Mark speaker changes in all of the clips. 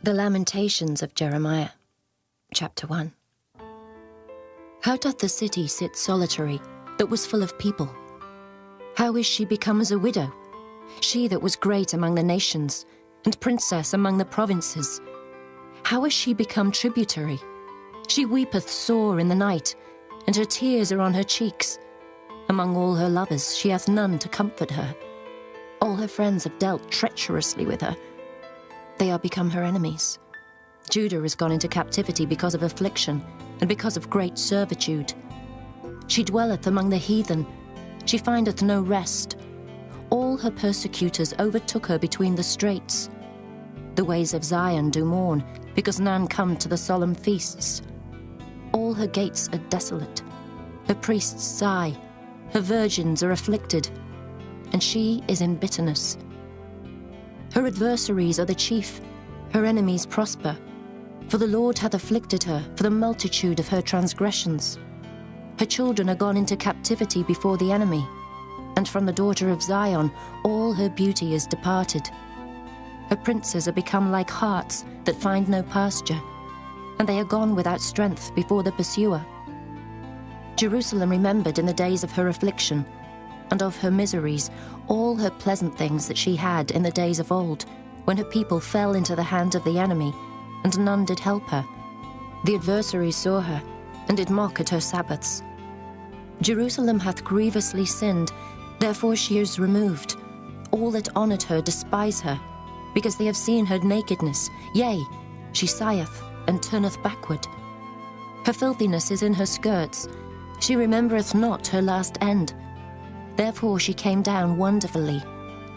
Speaker 1: The Lamentations of Jeremiah, Chapter 1. How doth the city sit solitary, that was full of people? How is she become as a widow, she that was great among the nations, and princess among the provinces? How is she become tributary? She weepeth sore in the night, and her tears are on her cheeks. Among all her lovers she hath none to comfort her. All her friends have dealt treacherously with her. They are become her enemies. Judah is gone into captivity because of affliction, and because of great servitude. She dwelleth among the heathen, she findeth no rest. All her persecutors overtook her between the straits. The ways of Zion do mourn, because none come to the solemn feasts. All her gates are desolate, her priests sigh, her virgins are afflicted, and she is in bitterness. Her adversaries are the chief, her enemies prosper. For the Lord hath afflicted her for the multitude of her transgressions. Her children are gone into captivity before the enemy, and from the daughter of Zion all her beauty is departed. Her princes are become like harts that find no pasture, and they are gone without strength before the pursuer. Jerusalem remembered in the days of her affliction, and of her miseries, all her pleasant things that she had in the days of old, when her people fell into the hand of the enemy, and none did help her. The adversaries saw her, and did mock at her Sabbaths. Jerusalem hath grievously sinned, therefore she is removed. All that honoured her despise her, because they have seen her nakedness. Yea, she sigheth, and turneth backward. Her filthiness is in her skirts, she remembereth not her last end. Therefore she came down wonderfully,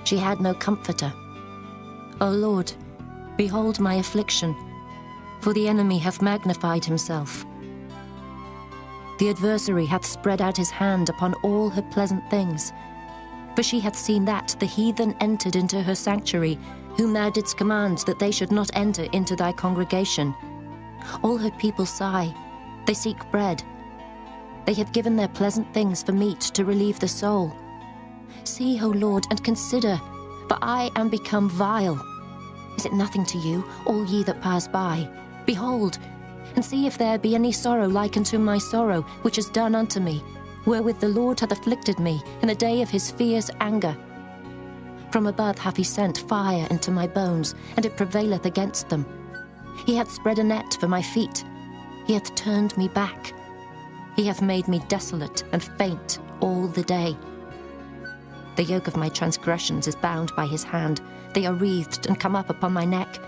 Speaker 1: she had no comforter. O Lord, behold my affliction, for the enemy hath magnified himself. The adversary hath spread out his hand upon all her pleasant things. For she hath seen that the heathen entered into her sanctuary, whom thou didst command that they should not enter into thy congregation. All her people sigh, they seek bread. They have given their pleasant things for meat to relieve the soul. See, O Lord, and consider, for I am become vile. Is it nothing to you, all ye that pass by? Behold, and see if there be any sorrow like unto my sorrow, which is done unto me, wherewith the Lord hath afflicted me in the day of his fierce anger. From above hath he sent fire into my bones, and it prevaileth against them. He hath spread a net for my feet, he hath turned me back. He hath made me desolate and faint all the day. The yoke of my transgressions is bound by his hand. They are wreathed and come up upon my neck.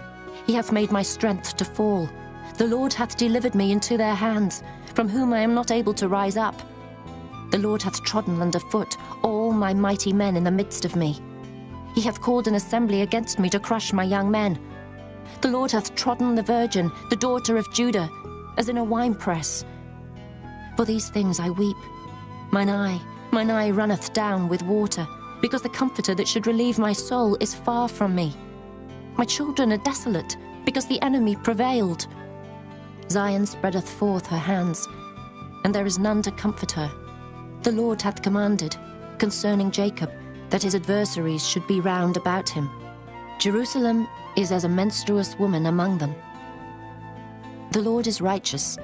Speaker 1: He hath made my strength to fall. The Lord hath delivered me into their hands, from whom I am not able to rise up. The Lord hath trodden under foot all my mighty men in the midst of me. He hath called an assembly against me to crush my young men. The Lord hath trodden the virgin, the daughter of Judah, as in a winepress. For these things I weep. Mine eye runneth down with water, because the comforter that should relieve my soul is far from me. My children are desolate, because the enemy prevailed. Zion spreadeth forth her hands, and there is none to comfort her. The Lord hath commanded, concerning Jacob, that his adversaries should be round about him. Jerusalem is as a menstruous woman among them. The Lord is righteous,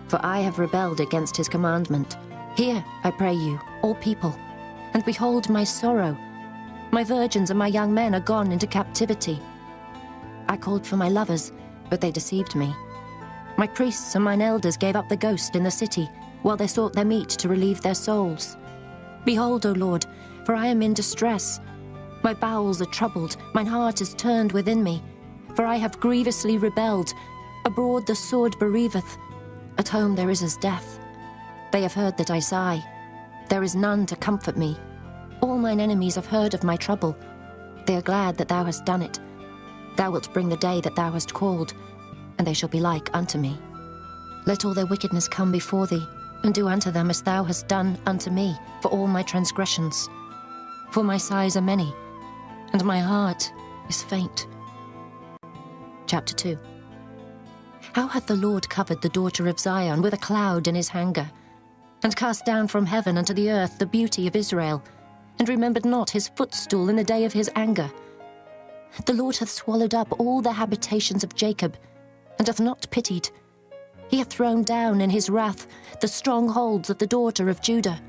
Speaker 1: for I have rebelled against his commandment. Hear, I pray you, all people, and behold my sorrow. My virgins and my young men are gone into captivity. I called for my lovers, but they deceived me. My priests and mine elders gave up the ghost in the city, while they sought their meat to relieve their souls. Behold, O Lord, for I am in distress. My bowels are troubled, mine heart is turned within me, for I have grievously rebelled. Abroad the sword bereaveth, at home there is as death. They have heard that I sigh. There is none to comfort me. All mine enemies have heard of my trouble. They are glad that thou hast done it. Thou wilt bring the day that thou hast called, and they shall be like unto me. Let all their wickedness come before thee, and do unto them as thou hast done unto me for all my transgressions. For my sighs are many, and my heart is faint. Chapter 2. How hath the Lord covered the daughter of Zion with a cloud in his anger, and cast down from heaven unto the earth the beauty of Israel, and remembered not his footstool in the day of his anger. The Lord hath swallowed up all the habitations of Jacob, and hath not pitied. He hath thrown down in his wrath the strongholds of the daughter of Judah.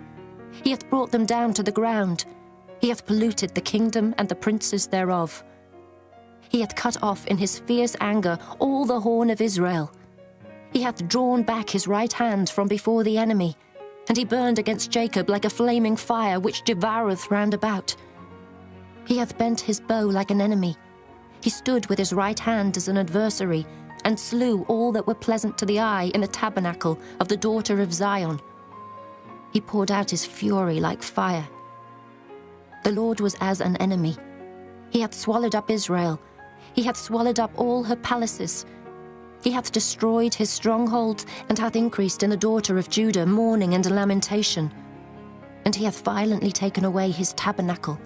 Speaker 1: He hath brought them down to the ground. He hath polluted the kingdom and the princes thereof. He hath cut off in his fierce anger all the horn of Israel. He hath drawn back his right hand from before the enemy, and he burned against Jacob like a flaming fire which devoureth round about. He hath bent his bow like an enemy. He stood with his right hand as an adversary, and slew all that were pleasant to the eye in the tabernacle of the daughter of Zion. He poured out his fury like fire. The Lord was as an enemy. He hath swallowed up Israel. He hath swallowed up all her palaces. He hath destroyed his strongholds, and hath increased in the daughter of Judah mourning and lamentation. And he hath violently taken away his tabernacle,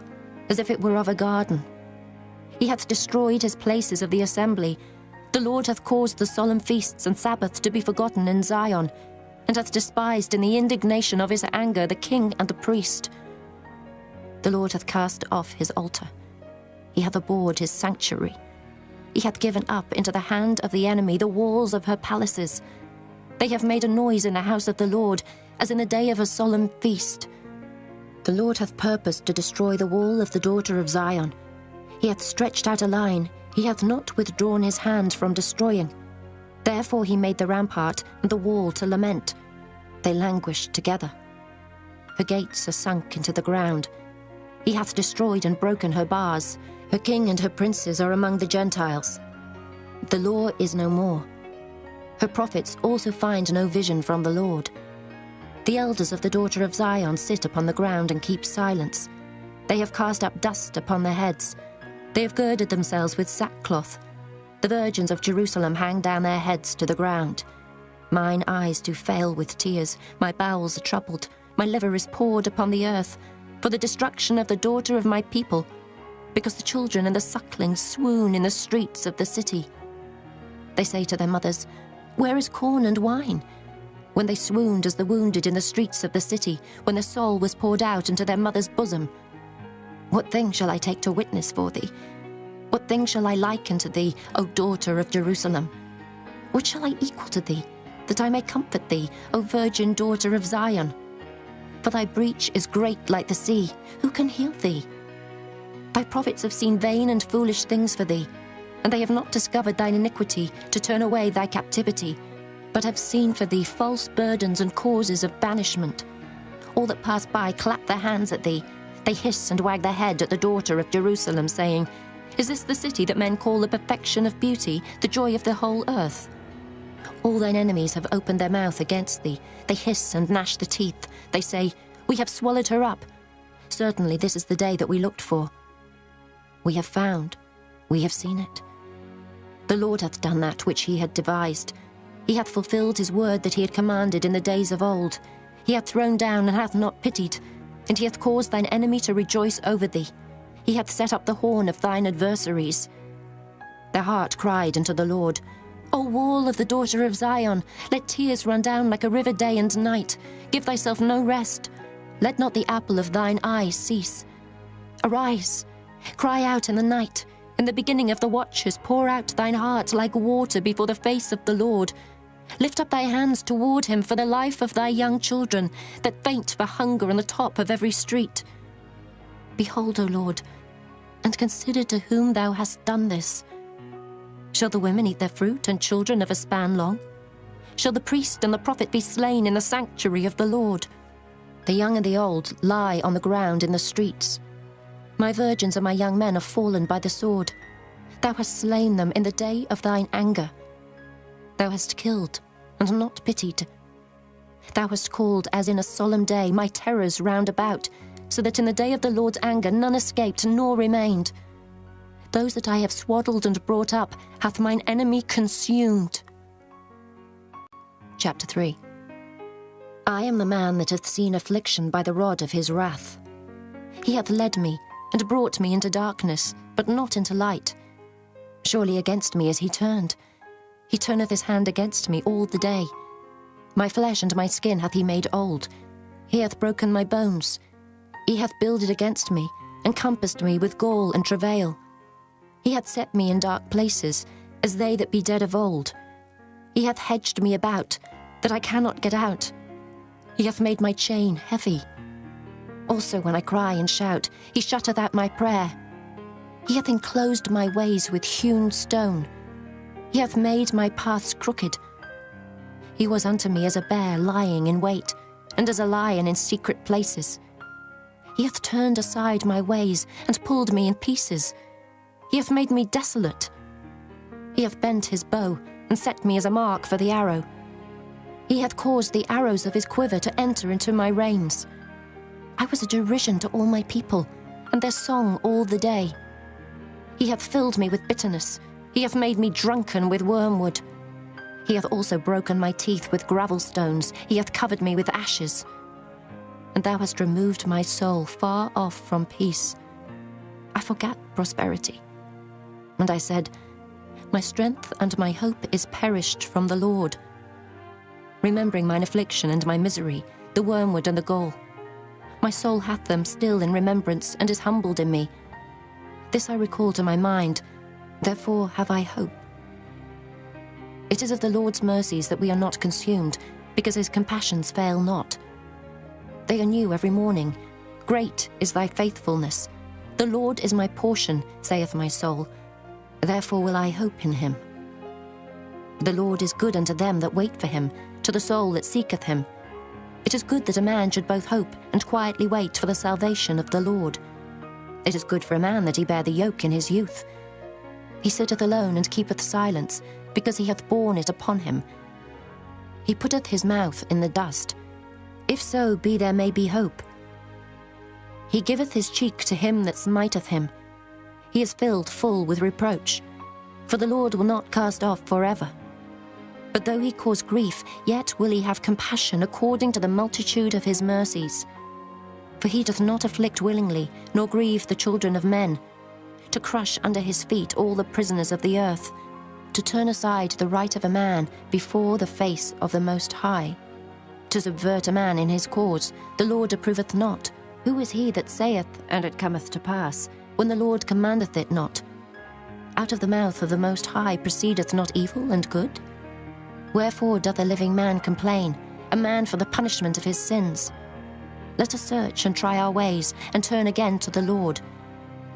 Speaker 1: as if it were of a garden. He hath destroyed his places of the assembly. The Lord hath caused the solemn feasts and Sabbaths to be forgotten in Zion, and hath despised in the indignation of his anger the king and the priest. The Lord hath cast off his altar. He hath abhorred his sanctuary. He hath given up into the hand of the enemy the walls of her palaces. They have made a noise in the house of the Lord, as in the day of a solemn feast. The Lord hath purposed to destroy the wall of the daughter of Zion. He hath stretched out a line. He hath not withdrawn his hand from destroying. Therefore he made the rampart and the wall to lament. They languished together. Her gates are sunk into the ground. He hath destroyed and broken her bars. Her king and her princes are among the Gentiles. The law is no more. Her prophets also find no vision from the Lord. The elders of the daughter of Zion sit upon the ground and keep silence. They have cast up dust upon their heads. They have girded themselves with sackcloth. The virgins of Jerusalem hang down their heads to the ground. Mine eyes do fail with tears. My bowels are troubled. My liver is poured upon the earth, for the destruction of the daughter of my people, because the children and the sucklings swoon in the streets of the city. They say to their mothers, "Where is corn and wine?" When they swooned as the wounded in the streets of the city, when their soul was poured out into their mother's bosom. What thing shall I take to witness for thee? What thing shall I liken to thee, O daughter of Jerusalem? What shall I equal to thee, that I may comfort thee, O virgin daughter of Zion? For thy breach is great like the sea. Who can heal thee? Thy prophets have seen vain and foolish things for thee, and they have not discovered thine iniquity to turn away thy captivity, but have seen for thee false burdens and causes of banishment. All that pass by clap their hands at thee. They hiss and wag their head at the daughter of Jerusalem, saying, "Is this the city that men call the perfection of beauty, the joy of the whole earth?" All thine enemies have opened their mouth against thee. They hiss and gnash the teeth. They say, "We have swallowed her up. Certainly this is the day that we looked for. We have found, we have seen it. The Lord hath done that which he had devised. He hath fulfilled his word that he had commanded in the days of old. He hath thrown down and hath not pitied, and he hath caused thine enemy to rejoice over thee. He hath set up the horn of thine adversaries. Their heart cried unto the Lord, O wall of the daughter of Zion, let tears run down like a river day and night. Give thyself no rest. Let not the apple of thine eye cease. Arise, cry out in the night. In the beginning of the watches, pour out thine heart like water before the face of the Lord. Lift up thy hands toward him for the life of thy young children, that faint for hunger on the top of every street. Behold, O Lord, and consider to whom thou hast done this. Shall the women eat their fruit, and children of a span long? Shall the priest and the prophet be slain in the sanctuary of the Lord? The young and the old lie on the ground in the streets. My virgins and my young men are fallen by the sword. Thou hast slain them in the day of thine anger. Thou hast killed and not pitied. Thou hast called as in a solemn day my terrors round about, so that in the day of the Lord's anger none escaped nor remained. Those that I have swaddled and brought up hath mine enemy consumed. Chapter 3. I am the man that hath seen affliction by the rod of his wrath. He hath led me and brought me into darkness, but not into light. Surely against me is he turned. He turneth his hand against me all the day. My flesh and my skin hath he made old. He hath broken my bones. He hath builded against me, and compassed me with gall and travail. He hath set me in dark places, as they that be dead of old. He hath hedged me about, that I cannot get out. He hath made my chain heavy. Also when I cry and shout, he shutteth out my prayer. He hath enclosed my ways with hewn stone. He hath made my paths crooked. He was unto me as a bear lying in wait, and as a lion in secret places. He hath turned aside my ways, and pulled me in pieces. He hath made me desolate. He hath bent his bow, and set me as a mark for the arrow. He hath caused the arrows of his quiver to enter into my reins. I was a derision to all my people, and their song all the day. He hath filled me with bitterness. He hath made me drunken with wormwood. He hath also broken my teeth with gravel stones. He hath covered me with ashes. And thou hast removed my soul far off from peace. I forgat prosperity. And I said, my strength and my hope is perished from the Lord. Remembering mine affliction and my misery, the wormwood and the gall. My soul hath them still in remembrance, and is humbled in me. This I recall to my mind, therefore have I hope. It is of the Lord's mercies that we are not consumed, because his compassions fail not. They are new every morning. Great is thy faithfulness. The Lord is my portion, saith my soul. Therefore will I hope in him. The Lord is good unto them that wait for him, to the soul that seeketh him. It is good that a man should both hope and quietly wait for the salvation of the Lord. It is good for a man that he bear the yoke in his youth. He sitteth alone and keepeth silence, because he hath borne it upon him. He putteth his mouth in the dust. If so be there may be hope. He giveth his cheek to him that smiteth him. He is filled full with reproach. For the Lord will not cast off forever. But though he cause grief, yet will he have compassion according to the multitude of his mercies. For he doth not afflict willingly, nor grieve the children of men, to crush under his feet all the prisoners of the earth, to turn aside the right of a man before the face of the Most High. To subvert a man in his cause, the Lord approveth not. Who is he that saith, and it cometh to pass, when the Lord commandeth it not? Out of the mouth of the Most High proceedeth not evil and good? Wherefore doth a living man complain, a man for the punishment of his sins? Let us search and try our ways, and turn again to the Lord.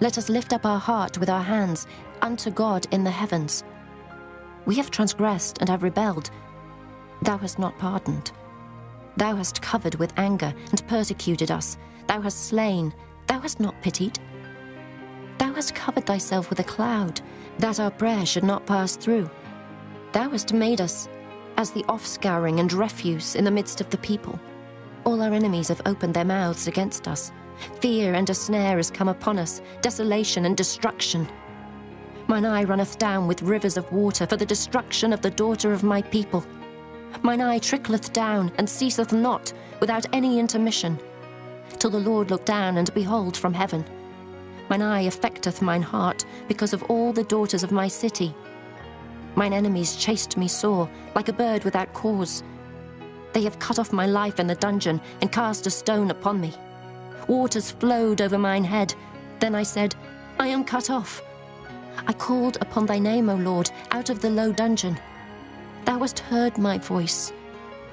Speaker 1: Let us lift up our heart with our hands unto God in the heavens. We have transgressed and have rebelled. Thou hast not pardoned. Thou hast covered with anger and persecuted us. Thou hast slain. Thou hast not pitied. Thou hast covered thyself with a cloud, that our prayer should not pass through. Thou hast made us as the offscouring and refuse in the midst of the people. All our enemies have opened their mouths against us. Fear and a snare is come upon us, desolation and destruction. Mine eye runneth down with rivers of water for the destruction of the daughter of my people. Mine eye trickleth down and ceaseth not without any intermission, till the Lord look down and behold from heaven. Mine eye affecteth mine heart because of all the daughters of my city. Mine enemies chased me sore, like a bird without cause. They have cut off my life in the dungeon, and cast a stone upon me. Waters flowed over mine head. Then I said, I am cut off. I called upon thy name, O Lord, out of the low dungeon. Thou hast heard my voice.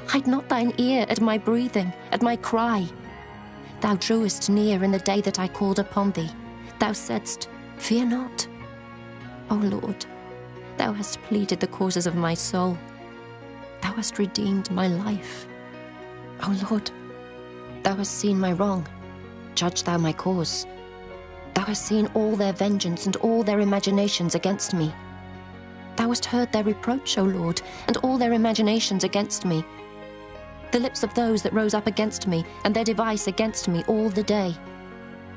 Speaker 1: Hide not thine ear at my breathing, at my cry. Thou drewest near in the day that I called upon thee. Thou saidst, fear not. O Lord, thou hast pleaded the causes of my soul. Thou hast redeemed my life. O Lord, thou hast seen my wrong. Judge thou my cause. Thou hast seen all their vengeance and all their imaginations against me. Thou hast heard their reproach, O Lord, and all their imaginations against me. The lips of those that rose up against me, and their device against me all the day.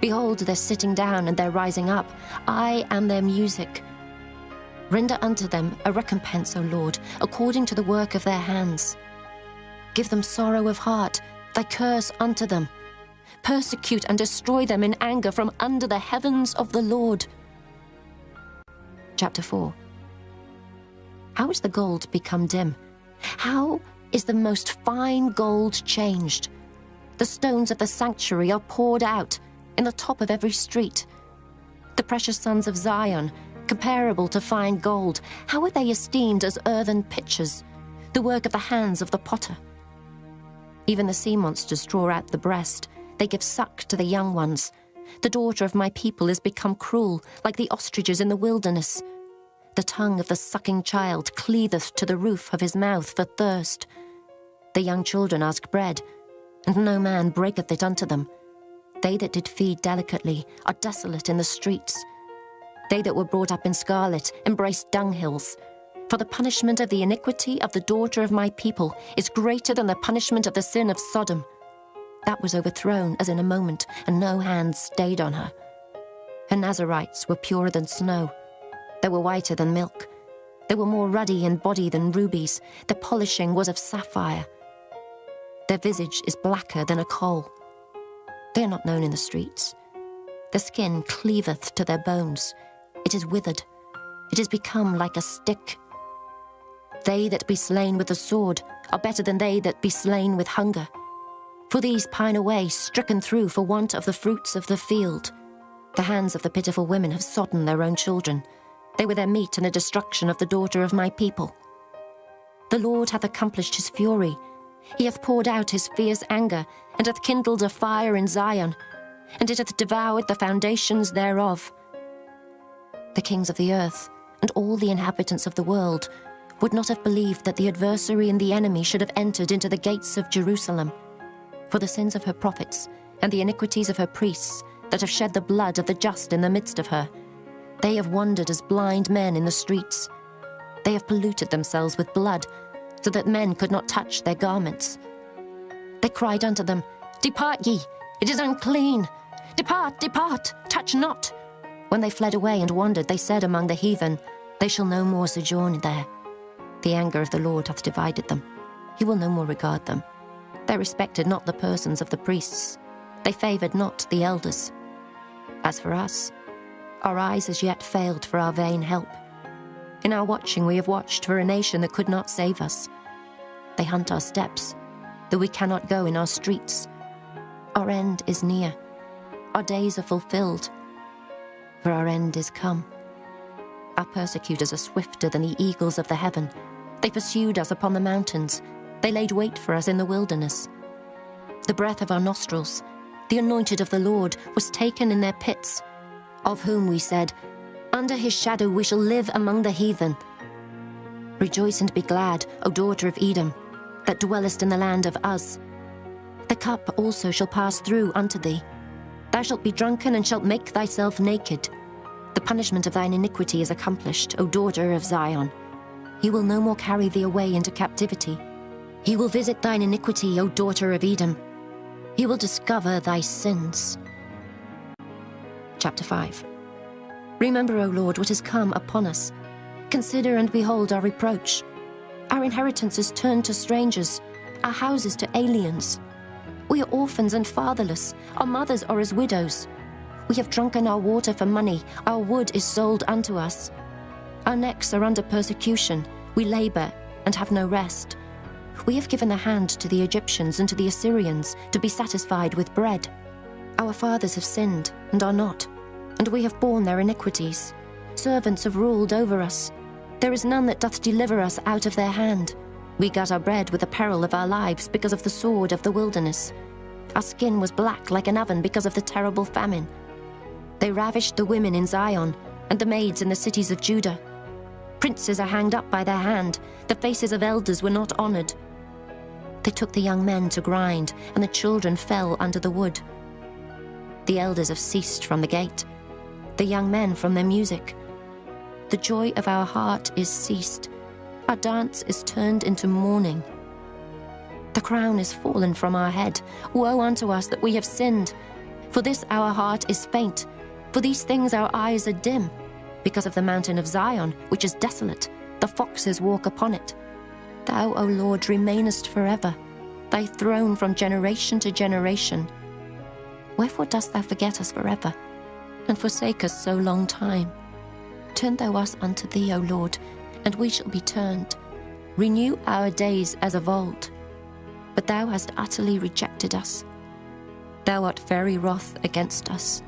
Speaker 1: Behold their sitting down and their rising up. I am their music. Render unto them a recompense, O Lord, according to the work of their hands. Give them sorrow of heart, thy curse unto them. Persecute and destroy them in anger from under the heavens of the Lord. Chapter 4. How is the gold become dim? How is the most fine gold changed? The stones of the sanctuary are poured out in the top of every street. The precious sons of Zion Comparable to fine gold, how are they esteemed as earthen pitchers, the work of the hands of the potter? Even the sea monsters draw out the breast. They give suck to the young ones. The daughter of my people is become cruel, like the ostriches in the wilderness. The tongue of the sucking child cleaveth to the roof of his mouth for thirst. The young children ask bread, and no man breaketh it unto them. They that did feed delicately are desolate in the streets. They that were brought up in scarlet embrace dunghills. For the punishment of the iniquity of the daughter of my people is greater than the punishment of the sin of Sodom. That was overthrown as in a moment, and no hand stayed on her. Her Nazarites were purer than snow. They were whiter than milk. They were more ruddy in body than rubies. Their polishing was of sapphire. Their visage is blacker than a coal. They are not known in the streets. Their skin cleaveth to their bones. It is withered. It is become like a stick. They that be slain with the sword are better than they that be slain with hunger. For these pine away, stricken through for want of the fruits of the field. The hands of the pitiful women have sodden their own children. They were their meat in the destruction of the daughter of my people. The Lord hath accomplished his fury. He hath poured out his fierce anger, and hath kindled a fire in Zion, and it hath devoured the foundations thereof. The kings of the earth, and all the inhabitants of the world, would not have believed that the adversary and the enemy should have entered into the gates of Jerusalem. For the sins of her prophets, and the iniquities of her priests, that have shed the blood of the just in the midst of her, they have wandered as blind men in the streets. They have polluted themselves with blood, so that men could not touch their garments. They cried unto them, Depart ye, it is unclean. Depart, depart, touch not. When they fled away and wandered, they said among the heathen, They shall no more sojourn there. The anger of the Lord hath divided them. He will no more regard them. They respected not the persons of the priests. They favoured not the elders. As for us, our eyes as yet failed for our vain help. In our watching we have watched for a nation that could not save us. They hunt our steps, though we cannot go in our streets. Our end is near. Our days are fulfilled, for our end is come. Our persecutors are swifter than the eagles of the heaven. They pursued us upon the mountains. They laid wait for us in the wilderness. The breath of our nostrils, the anointed of the Lord, was taken in their pits, of whom we said, Under his shadow we shall live among the heathen. Rejoice and be glad, O daughter of Edom, that dwellest in the land of Uz. The cup also shall pass through unto thee. Thou shalt be drunken and shalt make thyself naked. The punishment of thine iniquity is accomplished, O daughter of Zion. He will no more carry thee away into captivity. He will visit thine iniquity, O daughter of Edom. He will discover thy sins. Chapter 5. Remember, O Lord, what is come upon us. Consider and behold our reproach. Our inheritance is turned to strangers, our houses to aliens. We are orphans and fatherless. Our mothers are as widows. We have drunken our water for money. Our wood is sold unto us. Our necks are under persecution. We labor and have no rest. We have given the hand to the Egyptians and to the Assyrians to be satisfied with bread. Our fathers have sinned and are not, and we have borne their iniquities. Servants have ruled over us. There is none that doth deliver us out of their hand. We got our bread with the peril of our lives because of the sword of the wilderness. Our skin was black like an oven because of the terrible famine. They ravished the women in Zion and the maids in the cities of Judah. Princes are hanged up by their hand. The faces of elders were not honored. They took the young men to grind, and the children fell under the wood. The elders have ceased from the gate, the young men from their music. The joy of our heart is ceased. Our dance is turned into mourning. The crown is fallen from our head. Woe unto us that we have sinned. For this our heart is faint. For these things our eyes are dim. Because of the mountain of Zion, which is desolate, the foxes walk upon it. Thou, O Lord, remainest forever, thy throne from generation to generation. Wherefore dost thou forget us forever, and forsake us so long time? Turn thou us unto thee, O Lord, and we shall be turned. Renew our days as of old. But thou hast utterly rejected us. Thou art very wroth against us.